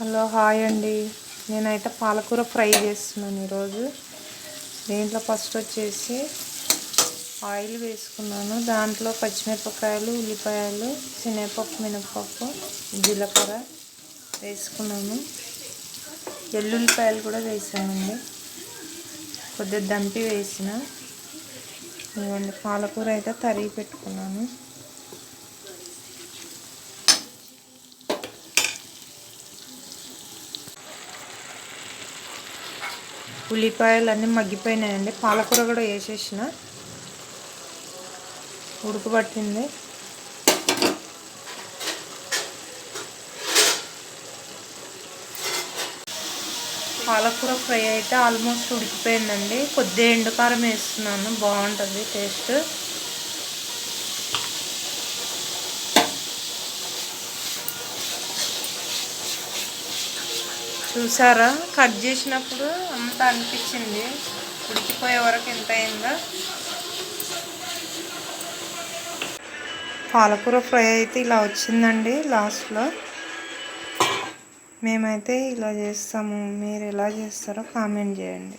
Hello hi అండి. నేనైతే పాలకూర ఫ్రై చేస్తున్నాను ఈరోజు. దీంట్లో ఫస్ట్ వచ్చేసి ఆయిల్ వేసుకున్నాను. దాంట్లో పచ్చిమిరపకాయలు, ఉల్లిపాయలు, శనగపప్పు, మినపప్పు, జీలకర్ర వేసుకున్నాను. ఎల్లుల్లిపాయలు కూడా వేసానండి. కొద్దిగా దంపి వేసిన. ఇవ్వండి పాలకూర అయితే తరిగి పెట్టుకున్నాను. ఉల్లిపాయలు అన్నీ మగ్గిపోయినాయండి. పాలకూర కూడా వేసేసిన, ఉడకబట్టింది. పాలకూర ఫ్రై అయితే ఆల్మోస్ట్ ఉడికిపోయిందండి. కొద్దిగా ఎండుకారం వేస్తున్నాను, బాగుంటుంది టేస్ట్. చూసారా, కట్ చేసినప్పుడు అంతా అనిపించింది, ఉడికిపోయే వరకు ఎంత అయిందో. పాలకూర ఫ్రై అయితే ఇలా వచ్చిందండి లాస్ట్లో. మేమైతే ఇలా చేస్తాము, మీరు ఎలా చేస్తారో కామెంట్ చేయండి.